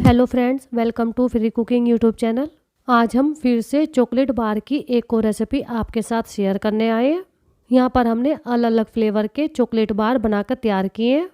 Hello friends, welcome to free cooking YouTube channel. आज हम फिर से चॉकलेट बार की एक और रेसिपी आपके साथ शेयर करने आए हैं। यहाँ पर हमने अलग अलग फ्लेवर के चॉकलेट बार बनाकर तैयार किए हैं।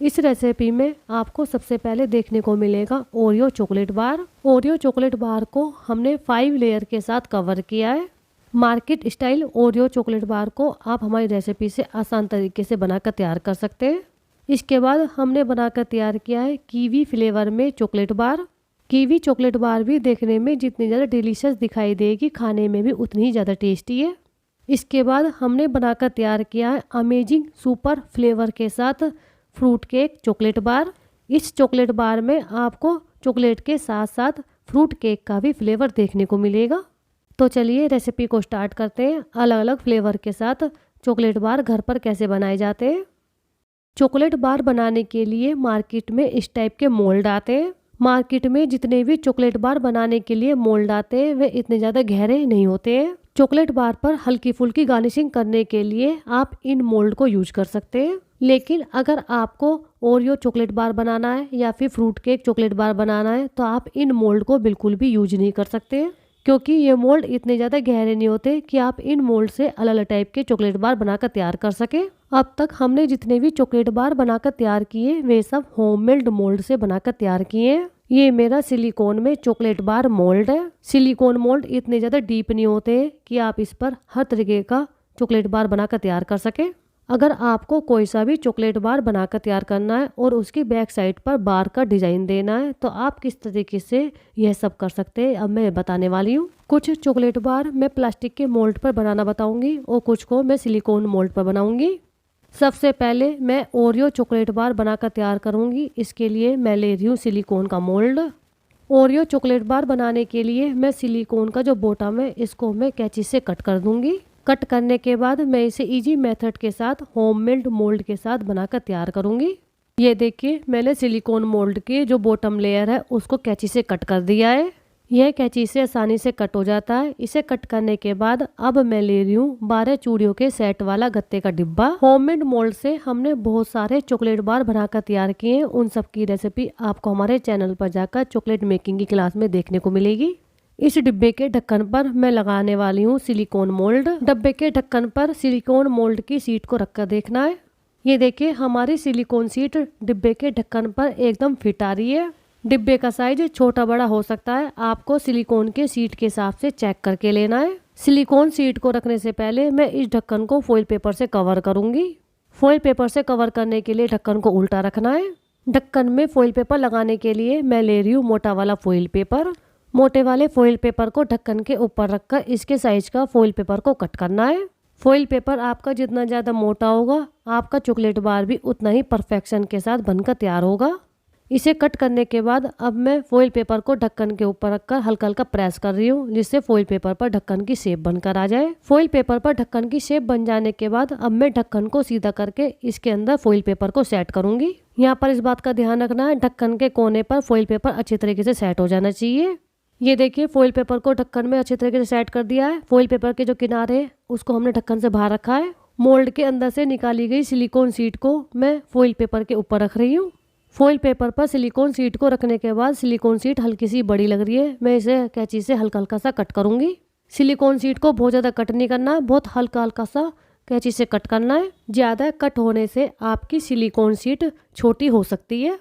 इस रेसिपी में आपको सबसे पहले देखने को मिलेगा Oreo chocolate bar. Oreo chocolate bar को हमने 5 लेयर के साथ कवर किया है। Market style Oreo chocolate bar को आप हमारी रेसिपी से आसान तरीके से बनाकर तैयार कर सकते हैं। इसके बाद हमने बनाकर तैयार किया है कीवी फ्लेवर में chocolate bar. Kiwi chocolate bar भी देखने में जितनी ज़्यादा डिलीशियस दिखाई देगी, खाने में भी उतनी ही ज़्यादा टेस्टी है। इसके बाद हमने बनाकर तैयार किया है अमेजिंग सुपर फ्लेवर के साथ फ्रूट केक चॉकलेट बार। इस चॉकलेट बार में आपको चॉकलेट के साथ साथ फ्रूट केक का भी फ्लेवर देखने को मिलेगा। तो चलिए रेसिपी को स्टार्ट करते हैं। अलग अलग फ्लेवर के साथ चॉकलेट बार घर पर कैसे बनाए जाते हैं। चॉकलेट बार बनाने के लिए मार्केट में इस टाइप के मोल्ड आते हैं। मार्केट में जितने भी चॉकलेट बार बनाने के लिए मोल्ड आते हैं वे इतने ज़्यादा गहरे नहीं होते हैं। चॉकलेट बार पर हल्की फुल्की गार्निशिंग करने के लिए आप इन मोल्ड को यूज कर सकते हैं। लेकिन अगर आपको ओरियो चॉकलेट बार बनाना है या फिर फ्रूट केक चॉकलेट बार बनाना है तो आप इन मोल्ड को बिल्कुल भी यूज नहीं कर सकते, क्योंकि ये मोल्ड इतने ज़्यादा गहरे नहीं होते कि आप इन मोल्ड से अलग अलग टाइप के चॉकलेट बार बनाकर तैयार कर सके। अब तक हमने जितने भी चॉकलेट बार बनाकर तैयार किए वे सब होममेड मोल्ड से बनाकर तैयार किए हैं। ये मेरा सिलिकॉन में चॉकलेट बार मोल्ड है। सिलिकॉन मोल्ड इतने ज़्यादा डीप नहीं होते कि आप इस पर हर तरीके का चॉकलेट बार बनाकर तैयार कर सके। अगर आपको कोई सा भी चॉकलेट बार बनाकर तैयार करना है और उसकी बैक साइड पर बार का डिजाइन देना है तो आप किस तरीके से यह सब कर सकते हैं अब मैं बताने वाली हूँ। कुछ चॉकलेट बार मैं प्लास्टिक के मोल्ड पर बनाना बताऊंगी और कुछ को मैं सिलिकॉन मोल्ड पर बनाऊंगी। सबसे पहले मैं ओरियो चॉकलेट बार बनाकर तैयार करूंगी। इसके लिए मैं ले रही हूँ सिलिकॉन का मोल्ड। ओरियो चॉकलेट बार बनाने के लिए मैं सिलिकॉन का जो बॉटम है इसको मैं कैंची से कट कर दूंगी। कट करने के बाद मैं इसे इजी मेथड के साथ होममेड मोल्ड के साथ बनाकर तैयार करूंगी। ये देखिए मैंने सिलिकॉन मोल्ड की जो बॉटम लेयर है उसको कैंची से कट कर दिया है। यह कैंची से आसानी से कट हो जाता है। इसे कट करने के बाद अब मैं ले रही हूँ 12 चूड़ियों के सेट वाला गत्ते का डिब्बा। होममेड मोल्ड से हमने बहुत सारे चॉकलेट बार बनाकर तैयार किए हैं। उन सब की रेसिपी आपको हमारे चैनल पर जाकर चॉकलेट मेकिंग की क्लास में देखने को मिलेगी। इस डिब्बे के ढक्कन पर मैं लगाने वाली हूँ सिलिकॉन मोल्ड। डब्बे के ढक्कन पर सिलिकॉन मोल्ड की सीट को रखकर देखना है। ये देखिए हमारी सिलिकॉन सीट डिब्बे के ढक्कन पर एकदम फिट आ रही है। डिब्बे का साइज छोटा बड़ा हो सकता है, आपको सिलिकॉन के सीट के हिसाब से चेक करके लेना है। सिलिकॉन सीट को रखने से पहले मैं इस ढक्कन को फॉइल पेपर से कवर करूंगी। फॉइल पेपर से कवर करने के लिए ढक्कन को उल्टा रखना है। ढक्कन में फॉइल पेपर लगाने के लिए मैं ले रही हूँ मोटा वाला फॉइल पेपर। मोटे वाले फॉइल पेपर को ढक्कन के ऊपर रखकर इसके साइज का फॉइल पेपर को कट करना है। फॉइल पेपर आपका जितना ज़्यादा मोटा होगा आपका चॉकलेट बार भी उतना ही परफेक्शन के साथ बनकर तैयार होगा। इसे कट करने के बाद अब मैं फॉइल पेपर को ढक्कन के ऊपर रखकर हल्का हल्का प्रेस कर रही हूँ, जिससे फॉइल पेपर पर ढक्कन की शेप बनकर आ जाए। फॉइल पेपर पर ढक्कन की शेप बन जाने के बाद अब मैं ढक्कन को सीधा करके इसके अंदर फॉइल पेपर को सेट करूंगी। यहाँ पर इस बात का ध्यान रखना है ढक्कन के कोने पर फॉइल पेपर अच्छी तरीके से सेट हो जाना चाहिए। ये देखिए फॉइल पेपर को ढक्कन में अच्छी तरीके से सेट कर दिया है। फॉइल पेपर के जो किनारे हैं उसको हमने ढक्कन से बाहर रखा है। मोल्ड के अंदर से निकाली गई सिलिकॉन सीट को मैं फॉइल पेपर के ऊपर रख रही हूँ। फॉइल पेपर पर सिलिकॉन सीट को रखने के बाद सिलिकॉन सीट हल्की सी बड़ी लग रही है, मैं इसे कैंची से हल्का हल्का सा कट करूंगी। सिलिकॉन सीट को बहुत ज़्यादा कट नहीं करना है, बहुत हल्का हल्का सा कैंची से कट करना है। ज़्यादा कट होने से आपकी सिलिकॉन सीट छोटी हो सकती है।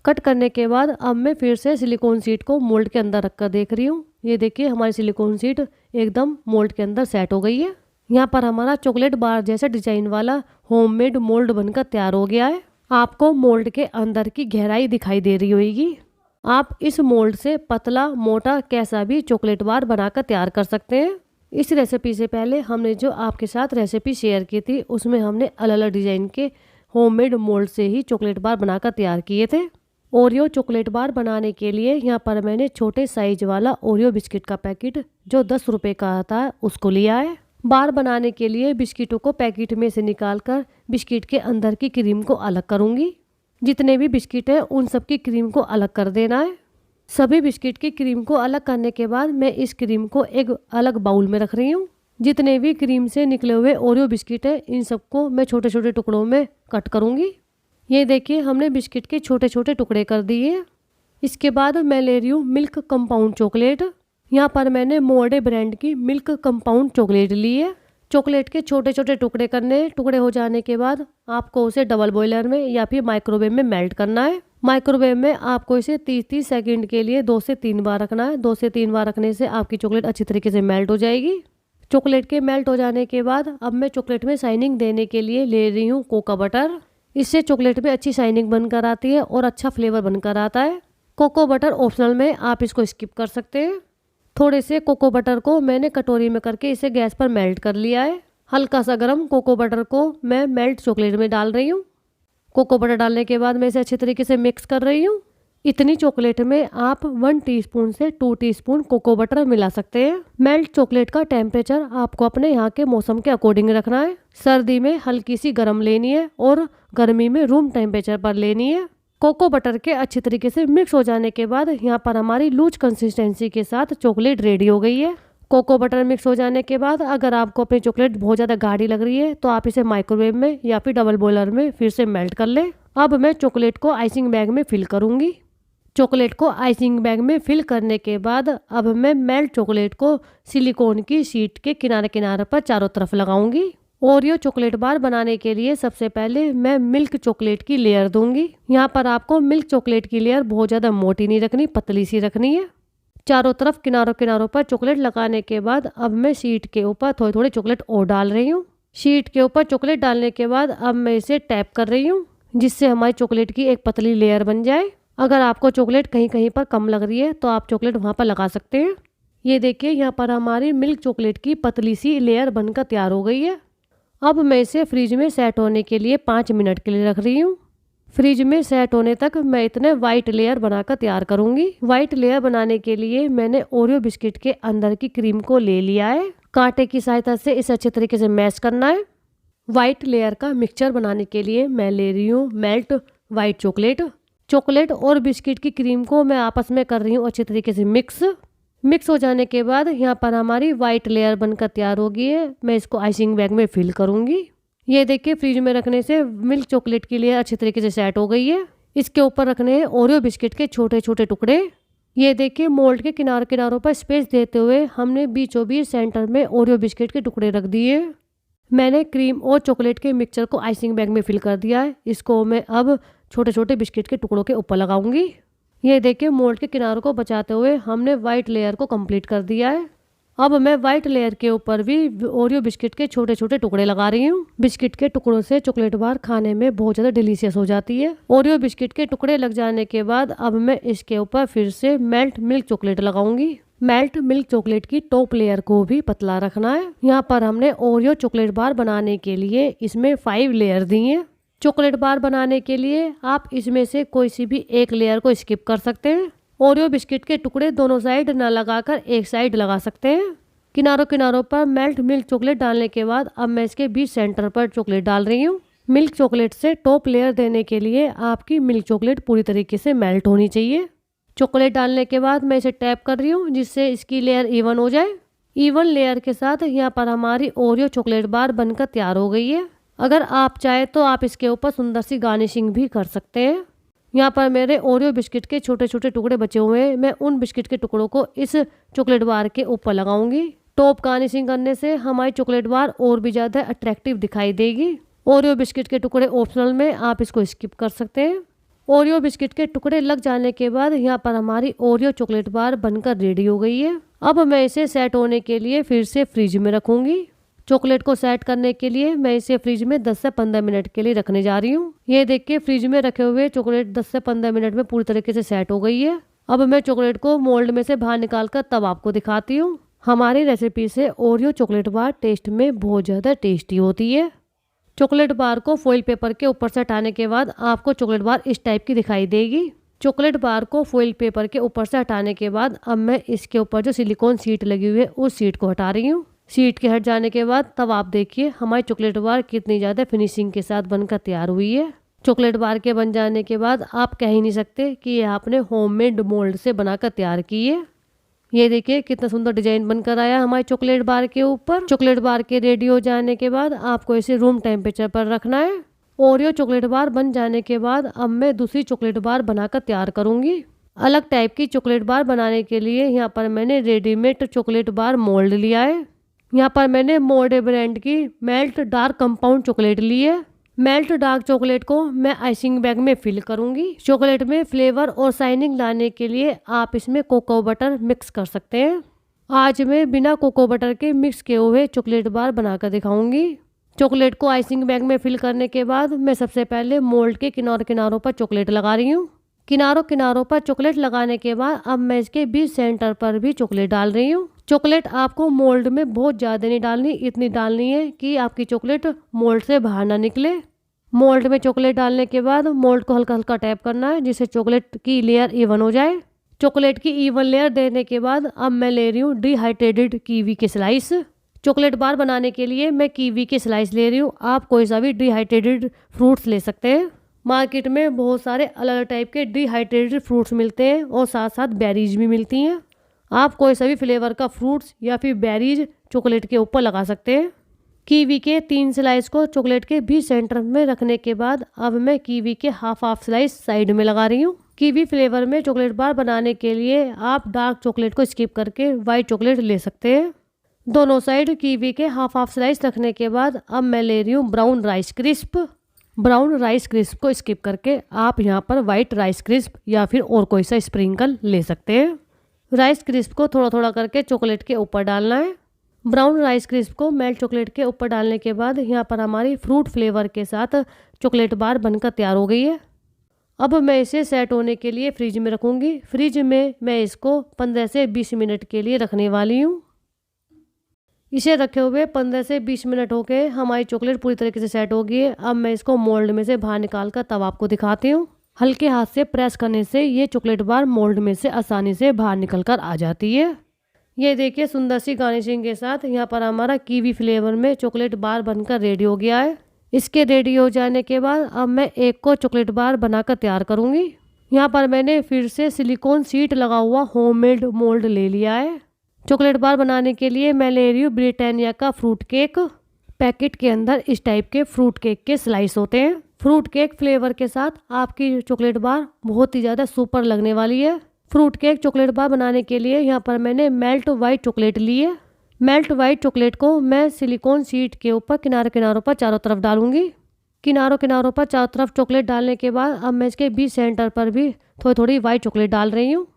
कट करने के बाद अब मैं फिर से सिलिकॉन सीट को मोल्ड के अंदर रखकर देख रही हूँ। ये देखिए हमारी सिलिकॉन सीट एकदम मोल्ड के अंदर सेट हो गई है। यहाँ पर हमारा चॉकलेट बार जैसा डिजाइन वाला होममेड मोल्ड बनकर तैयार हो गया है। आपको मोल्ड के अंदर की गहराई दिखाई दे रही होगी। आप इस मोल्ड से पतला मोटा कैसा भी चॉकलेट बार बनाकर तैयार कर सकते हैं। इस रेसिपी से पहले हमने जो आपके साथ रेसिपी शेयर की थी उसमें हमने अलग अलग डिजाइन के होममेड मोल्ड से ही चॉकलेट बार बनाकर तैयार किए थे। ओरियो चॉकलेट बार बनाने के लिए यहाँ पर मैंने छोटे साइज वाला ओरियो बिस्किट का पैकेट जो 10 रुपये का आता है उसको लिया है। बार बनाने के लिए बिस्किटों को पैकेट में से निकालकर बिस्किट के अंदर की क्रीम को अलग करूंगी। जितने भी बिस्किट हैं उन सब की क्रीम को अलग कर देना है। सभी बिस्किट की क्रीम को अलग करने के बाद मैं इस क्रीम को एक अलग बाउल में रख रही हूँ। जितने भी क्रीम से निकले हुए ओरियो बिस्किट हैं इन सबको मैं छोटे छोटे टुकड़ों में कट करूँगी। ये देखिए हमने बिस्किट के छोटे छोटे टुकड़े कर दिए। इसके बाद मैं ले रही हूँ मिल्क कंपाउंड चॉकलेट। यहाँ पर मैंने मोर्डे ब्रांड की मिल्क कंपाउंड चॉकलेट ली है। चॉकलेट के छोटे छोटे टुकड़े करने, टुकड़े हो जाने के बाद आपको उसे डबल बॉयलर में या फिर माइक्रोवेव में मेल्ट करना है। माइक्रोवेव में आपको इसे 30-30 सेकंड के लिए 2 से 3 बार रखना है। 2 से 3 बार रखने से आपकी चॉकलेट अच्छी तरीके से मेल्ट हो जाएगी। चॉकलेट के मेल्ट हो जाने के बाद अब मैं चॉकलेट में शाइनिंग देने के लिए ले रही हूँ कोको बटर। इससे चॉकलेट में अच्छी शाइनिंग बनकर आती है और अच्छा फ्लेवर बनकर आता है। कोको बटर ऑप्शनल में, आप इसको स्किप कर सकते हैं। थोड़े से कोको बटर को मैंने कटोरी में करके इसे गैस पर मेल्ट कर लिया है। हल्का सा गर्म कोको बटर को मैं मेल्ट चॉकलेट में डाल रही हूँ। कोको बटर डालने के बाद मैं इसे अच्छी तरीके से मिक्स कर रही हूँ। इतनी चॉकलेट में आप 1 टीस्पून से 2 टीस्पून कोको बटर मिला सकते हैं। मेल्ट चॉकलेट का टेम्परेचर आपको अपने यहाँ के मौसम के अकॉर्डिंग रखना है। सर्दी में हल्की सी गर्म लेनी है और गर्मी में रूम टेम्परेचर पर लेनी है। कोको बटर के अच्छी तरीके से मिक्स हो जाने के बाद यहाँ पर हमारी लूज कंसिस्टेंसी के साथ चॉकलेट रेडी हो गई है। कोको बटर मिक्स हो जाने के बाद अगर आपको अपनी चॉकलेट बहुत ज़्यादा गाढ़ी लग रही है तो आप इसे माइक्रोवेव में या फिर डबल बॉयलर में फिर से मेल्ट कर लें। अब मैं चॉकलेट को आइसिंग बैग में फिल करूँगी। चॉकलेट को आइसिंग बैग में फिल करने के बाद अब मैं मेल्ट चॉकलेट को सिलिकॉन की शीट के किनारे किनारे पर चारों तरफ लगाऊंगी। ओरियो चॉकलेट बार बनाने के लिए सबसे पहले मैं मिल्क चॉकलेट की लेयर दूंगी। यहाँ पर आपको मिल्क चॉकलेट की लेयर बहुत ज़्यादा मोटी नहीं रखनी, पतली सी रखनी है। चारों तरफ किनारों किनारों पर चॉकलेट लगाने के बाद अब मैं शीट के ऊपर थोड़ी थोड़ी चॉकलेट और डाल रही हूँ। शीट के ऊपर चॉकलेट डालने के बाद अब मैं इसे टैप कर रही हूँ जिससे हमारी चॉकलेट की एक पतली लेयर बन जाए। अगर आपको चॉकलेट कहीं कहीं पर कम लग रही है तो आप चॉकलेट वहाँ पर लगा सकते हैं। ये देखिए यहाँ पर हमारी मिल्क चॉकलेट की पतली सी लेयर बनकर तैयार हो गई है। अब मैं इसे फ्रिज में सेट होने के लिए 5 मिनट के लिए रख रही हूँ। फ्रिज में सेट होने तक मैं इतने वाइट लेयर बनाकर तैयार करूँगी। वाइट लेयर बनाने के लिए मैंने ओरियो बिस्किट के अंदर की क्रीम को ले लिया है। कांटे की सहायता से इसे अच्छे तरीके से मैश करना है। वाइट लेयर का मिक्सचर बनाने के लिए मैं ले रही हूँ मेल्ट वाइट चॉकलेट। चॉकलेट और बिस्किट की क्रीम को मैं आपस में कर रही हूँ अच्छी तरीके से मिक्स हो जाने के बाद यहाँ पर हमारी वाइट लेयर बनकर तैयार हो गई है। मैं इसको आइसिंग बैग में फिल करूँगी। ये देखिए फ्रिज में रखने से मिल्क चॉकलेट की लेयर अच्छी तरीके से सेट हो गई है। इसके ऊपर रखने हैं ओरियो बिस्किट के छोटे छोटे टुकड़े। ये देखिए मोल्ड के किनारे किनारों पर स्पेस देते हुए हमने बीचों बीच सेंटर में ओरियो बिस्किट के टुकड़े रख दिए। मैंने क्रीम और चॉकलेट के मिक्सचर को आइसिंग बैग में फिल कर दिया है। इसको मैं अब छोटे छोटे बिस्किट के टुकड़ों के ऊपर लगाऊंगी। ये देखिए मोल्ड के किनारों को बचाते हुए हमने वाइट लेयर को कंप्लीट कर दिया है। अब मैं वाइट लेयर के ऊपर भी ओरियो बिस्किट के छोटे छोटे टुकड़े लगा रही हूँ। बिस्किट के टुकड़ों से चॉकलेट बार खाने में बहुत ज़्यादा डिलीशियस हो जाती है। ओरियो बिस्किट के टुकड़े लग जाने के बाद अब मैं इसके ऊपर फिर से मेल्ट मिल्क चॉकलेट लगाऊंगी। मेल्ट मिल्क चॉकलेट की टॉप लेयर को भी पतला रखना है। यहाँ पर हमने ओरियो चॉकलेट बार बनाने के लिए इसमें 5 लेयर दी हैं। चॉकलेट बार बनाने के लिए आप इसमें से कोई सी भी एक लेयर को स्किप कर सकते हैं। ओरियो बिस्किट के टुकड़े दोनों साइड न लगाकर एक साइड लगा सकते हैं। किनारों किनारों पर मेल्ट मिल्क चॉकलेट डालने के बाद अब मैं इसके बीच सेंटर पर चॉकलेट डाल रही हूँ। मिल्क चॉकलेट से टॉप लेयर देने के लिए आपकी मिल्क चॉकलेट पूरी तरीके से मेल्ट होनी चाहिए। चॉकलेट डालने के बाद मैं इसे टैप कर रही हूँ जिससे इसकी लेयर इवन हो जाए। इवन लेयर के साथ यहाँ पर हमारी ओरियो चॉकलेट बार बनकर तैयार हो गई है। अगर आप चाहे तो आप इसके ऊपर सुंदर सी गार्निशिंग भी कर सकते हैं। यहाँ पर मेरे ओरियो बिस्किट के छोटे छोटे टुकड़े बचे हुए हैं। मैं उन बिस्किट के टुकड़ों को इस चॉकलेट बार के ऊपर लगाऊंगी। टॉप गार्निशिंग करने से हमारी चॉकलेट बार और भी ज़्यादा अट्रैक्टिव दिखाई देगी। ओरियो बिस्किट के टुकड़े ऑप्शनल में, आप इसको स्किप कर सकते हैं। ओरियो बिस्किट के टुकड़े लग जाने के बाद यहाँ पर हमारी ओरियो चॉकलेट बार बनकर रेडी हो गई है। अब मैं इसे सेट होने के लिए फिर से फ्रिज में रखूंगी। चॉकलेट को सेट करने के लिए मैं इसे फ्रिज में 10 से 15 मिनट के लिए रखने जा रही हूँ। ये देखिए फ्रिज में रखे हुए चॉकलेट 10 से 15 मिनट में पूरी तरीके से सेट हो गई है। अब मैं चॉकलेट को मोल्ड में से बाहर निकाल कर तब आपको दिखाती हूँ। हमारी रेसिपी से ओरियो चॉकलेट बार टेस्ट में बहुत ज़्यादा टेस्टी होती है। चॉकलेट बार को फॉइल पेपर के ऊपर से हटाने के बाद आपको चॉकलेट बार इस टाइप की दिखाई देगी। चॉकलेट बार को फॉइल पेपर के ऊपर से हटाने के बाद अब मैं इसके ऊपर जो सिलिकॉन शीट लगी हुई है उस शीट को हटा रही हूँ। शीट के हट जाने के बाद तब आप देखिए हमारी चॉकलेट बार कितनी ज़्यादा फिनिशिंग के साथ बनकर तैयार हुई है। चॉकलेट बार के बन जाने के बाद आप कह ही नहीं सकते कि ये आपने होममेड मोल्ड से बनाकर तैयार की है। ये देखिए कितना सुंदर डिजाइन बनकर आया हमारी चॉकलेट बार के ऊपर। चॉकलेट बार के रेडी हो जाने के बाद आपको इसे रूम टेम्परेचर पर रखना है। ओरियो चॉकलेट बार बन जाने के बाद अब मैं दूसरी चॉकलेट बार बनाकर तैयार करूंगी। अलग टाइप की चॉकलेट बार बनाने के लिए यहाँ पर मैंने रेडीमेड चॉकलेट बार मोल्ड लिया है। यहाँ पर मैंने मोर्डे ब्रांड की मेल्ट डार्क कंपाउंड चॉकलेट ली है। मेल्ट डार्क चॉकलेट को मैं आइसिंग बैग में फिल करूंगी। चॉकलेट में फ्लेवर और शाइनिंग लाने के लिए आप इसमें कोको बटर मिक्स कर सकते हैं। आज मैं बिना कोको बटर के मिक्स किए हुए चॉकलेट बार बनाकर दिखाऊंगी। चॉकलेट को आइसिंग बैग में फिल करने के बाद मैं सबसे पहले मोल्ड के किनारों पर चॉकलेट लगा रही हूँ। किनारों पर चॉकलेट लगाने के बाद अब मैं इसके बीच सेंटर पर भी चॉकलेट डाल रही हूँ। चॉकलेट आपको मोल्ड में बहुत ज़्यादा नहीं डालनी, इतनी डालनी है कि आपकी चॉकलेट मोल्ड से बाहर ना निकले। मोल्ड में चॉकलेट डालने के बाद मोल्ड को हल्का हल्का टैप करना है जिससे चॉकलेट की लेयर इवन हो जाए। चॉकलेट की इवन लेयर देने के बाद अब मैं ले रही हूँ डिहाइड्रेटेड कीवी के स्लाइस। चॉकलेट बार बनाने के लिए मैं कीवी के स्लाइस ले रही हूँ। आप कोई सा भी डिहाइड्रेटेड फ्रूट्स ले सकते हैं। मार्केट में बहुत सारे अलग अलग टाइप के डिहाइड्रेटेड फ्रूट्स मिलते हैं और साथ साथ बेरीज भी मिलती हैं। आप कोई सा भी फ्लेवर का फ्रूट्स या फिर बेरीज चॉकलेट के ऊपर लगा सकते हैं। कीवी के 3 स्लाइस को चॉकलेट के बीच सेंटर में रखने के बाद अब मैं कीवी के हाफ स्लाइस साइड में लगा रही हूँ। कीवी फ्लेवर में चॉकलेट बार बनाने के लिए आप डार्क चॉकलेट को स्किप करके वाइट चॉकलेट ले सकते हैं। दोनों साइड कीवी के हाफ स्लाइस रखने के बाद अब मैं ले रही हूँ brown rice crisp. Brown rice crisp को स्किप करके आप यहाँ पर वाइट राइस क्रिस्प या फिर और कोई सा स्प्रिंकल ले सकते हैं। राइस क्रिस्प को थोड़ा थोड़ा करके चॉकलेट के ऊपर डालना है। ब्राउन राइस क्रिस्प को मेल्ट चॉकलेट के ऊपर डालने के बाद यहाँ पर हमारी फ्रूट फ्लेवर के साथ चॉकलेट बार बनकर तैयार हो गई है। अब मैं इसे सेट होने के लिए फ्रिज में रखूँगी। फ्रिज में मैं इसको 15 से 20 मिनट के लिए रखने वाली हूँ। इसे रखे हुए 15 से 20 मिनट हो गए। हमारी चॉकलेट पूरी तरीके से सेट हो गई है। अब मैं इसको मोल्ड में से बाहर निकाल कर तब आपको दिखाती हूँ। हल्के हाथ से प्रेस करने से ये चॉकलेट बार मोल्ड में से आसानी से बाहर निकल कर आ जाती है। ये देखिए सुंदर सी गार्निशिंग के साथ यहाँ पर हमारा कीवी फ्लेवर में चॉकलेट बार बनकर रेडी हो गया है। इसके रेडी हो जाने के बाद अब मैं एक को चॉकलेट बार बनाकर तैयार करूँगी। यहाँ पर मैंने फिर से सिलिकॉन शीट लगा हुआ होममेड मोल्ड ले लिया है। चॉकलेट बार बनाने के लिए मैं ले रही हूँ ब्रिटानिया का फ्रूट केक। पैकेट के अंदर इस टाइप के फ्रूट केक के स्लाइस होते हैं। फ्रूट केक फ्लेवर के साथ आपकी चॉकलेट बार बहुत ही ज़्यादा सुपर लगने वाली है। फ्रूट केक चॉकलेट बार बनाने के लिए यहाँ पर मैंने मेल्ट वाइट चॉकलेट ली है। मेल्ट वाइट चॉकलेट को मैं सिलिकॉन शीट के ऊपर किनारों पर चारों तरफ डालूंगी। किनारों पर चारों तरफ चॉकलेट डालने के बाद अब मैं इसके बीच सेंटर पर भी थोड़ी थोड़ी वाइट चॉकलेट डाल रही हूँ।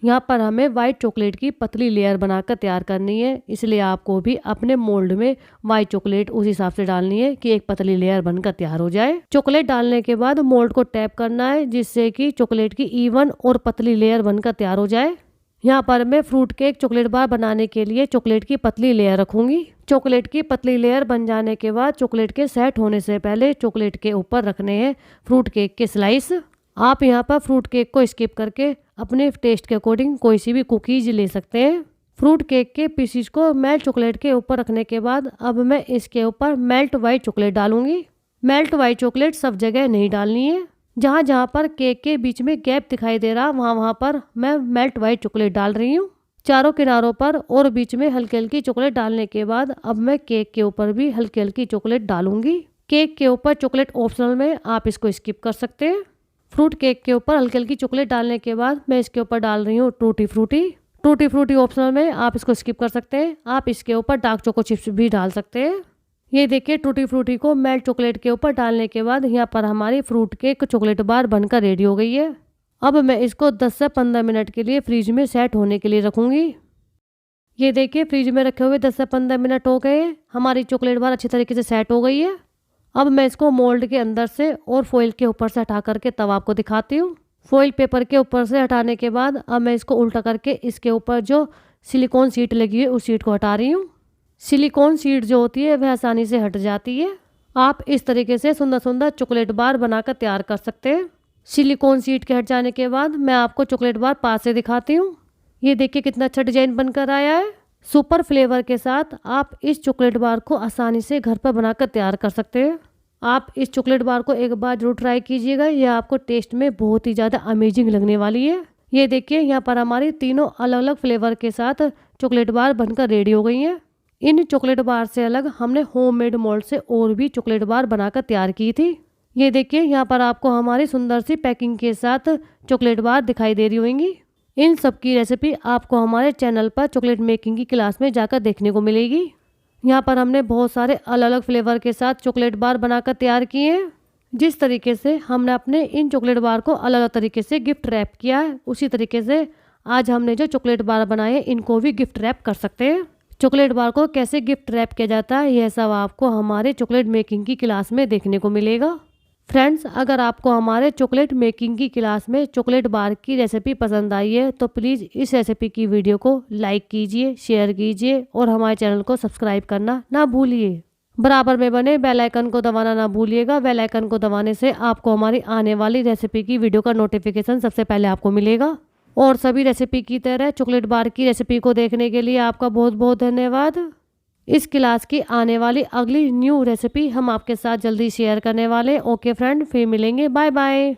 यहाँ पर हमें वाइट चॉकलेट की पतली लेयर बनाकर तैयार करनी है, इसलिए आपको भी अपने मोल्ड में वाइट चॉकलेट उस हिसाब से डालनी है कि एक पतली लेयर बनकर तैयार हो जाए। चॉकलेट डालने के बाद मोल्ड को टैप करना है जिससे कि चॉकलेट की इवन और पतली लेयर बनकर तैयार हो जाए। यहाँ पर मैं फ्रूट केक चॉकलेट बार बनाने के लिए चॉकलेट की पतली लेयर रखूंगी। चॉकलेट की पतली लेयर बन जाने के बाद चॉकलेट के सेट होने से पहले चॉकलेट के ऊपर रखने हैं फ्रूट केक के स्लाइस। आप यहाँ पर फ्रूट केक को स्किप करके अपने टेस्ट के अकॉर्डिंग कोई सी भी कुकीज ले सकते हैं। फ्रूट केक के पीसीज को मेल्ट चॉकलेट के ऊपर रखने के बाद अब मैं इसके ऊपर मेल्ट वाइट चॉकलेट डालूंगी। मेल्ट वाइट चॉकलेट सब जगह नहीं डालनी है। जहाँ जहाँ पर केक के बीच में गैप दिखाई दे रहा वहाँ पर मैं मेल्ट वाइट चॉकलेट डाल रही हूँ। चारों किनारों पर और बीच में हल्की हल्की चॉकलेट डालने के बाद अब मैं केक के ऊपर भी हल्की हल्की चॉकलेट डालूंगी। केक के ऊपर चॉकलेट ऑप्शनल में, आप इसको स्किप कर सकते हैं। फ्रूट केक के ऊपर हल्की हल्की चॉकलेट डालने के बाद मैं इसके ऊपर डाल रही हूँ tutti frutti. Tutti frutti optional में, आप इसको स्किप कर सकते हैं। आप इसके ऊपर डार्क चोको चिप्स भी डाल सकते हैं। ये देखिए टूटी फ्रूटी को मेल्ट चॉकलेट के ऊपर डालने के बाद यहाँ पर हमारी फ्रूट केक चॉकलेट बार बनकर रेडी हो गई है। अब मैं इसको 10 से 15 मिनट के लिए फ्रिज में सेट होने के लिए रखूँगी। ये देखिए फ्रिज में रखे हुए 10 से 15 मिनट हो गए। हमारी चॉकलेट बार अच्छी तरीके से सेट हो गई है। अब मैं इसको मोल्ड के अंदर से और फॉइल के ऊपर से हटा करके तब आपको दिखाती हूँ। फॉइल पेपर के ऊपर से हटाने के बाद अब मैं इसको उल्टा करके इसके ऊपर जो सिलिकॉन शीट लगी है उस शीट को हटा रही हूँ। सिलिकॉन शीट जो होती है वह आसानी से हट जाती है। आप इस तरीके से सुंदर सुंदर चॉकलेट बार बनाकर तैयार कर सकते हैं। सिलिकॉन शीट के हट जाने के बाद मैं आपको चॉकलेट बार पास से दिखाती हूँ। ये देखिए कितना अच्छा डिजाइन बनकर आया है। सुपर फ्लेवर के साथ आप इस चॉकलेट बार को आसानी से घर पर बनाकर तैयार कर सकते हैं। आप इस चॉकलेट बार को एक बार जरूर ट्राई कीजिएगा, यह आपको टेस्ट में बहुत ही ज़्यादा अमेजिंग लगने वाली है। ये देखिए यहाँ पर हमारी तीनों अलग अलग फ्लेवर के साथ चॉकलेट बार बनकर रेडी हो गई हैं। इन चॉकलेट बार से अलग हमने होममेड मोल्ड से और भी चॉकलेट बार बनाकर तैयार की थी। ये देखिए यहाँ पर आपको हमारी सुंदर सी पैकिंग के साथ चॉकलेट बार दिखाई दे रही होंगी। इन सब की रेसिपी आपको हमारे चैनल पर चॉकलेट मेकिंग की क्लास में जाकर देखने को मिलेगी। यहाँ पर हमने बहुत सारे अलग अलग फ्लेवर के साथ चॉकलेट बार बनाकर तैयार किए हैं। जिस तरीके से हमने अपने इन चॉकलेट बार को अलग अलग तरीके से गिफ्ट रैप किया है, उसी तरीके से आज हमने जो चॉकलेट बार बनाए हैं इनको भी गिफ्ट रैप कर सकते हैं। चॉकलेट बार को कैसे गिफ्ट रैप किया जाता है यह सब आपको हमारे चॉकलेट मेकिंग की क्लास में देखने को मिलेगा। फ्रेंड्स, अगर आपको हमारे चॉकलेट मेकिंग की क्लास में चॉकलेट बार की रेसिपी पसंद आई है तो प्लीज़ इस रेसिपी की वीडियो को लाइक कीजिए, शेयर कीजिए और हमारे चैनल को सब्सक्राइब करना ना भूलिए। बराबर में बने बेल आइकन को दबाना ना भूलिएगा। बेल आइकन को दबाने से आपको हमारी आने वाली रेसिपी की वीडियो का नोटिफिकेशन सबसे पहले आपको मिलेगा। और सभी रेसिपी की तरह चॉकलेट बार की रेसिपी को देखने के लिए आपका बहुत बहुत धन्यवाद। इस क्लास की आने वाली अगली न्यू रेसिपी हम आपके साथ जल्दी शेयर करने वाले। ओके फ्रेंड, फिर मिलेंगे। Bye bye.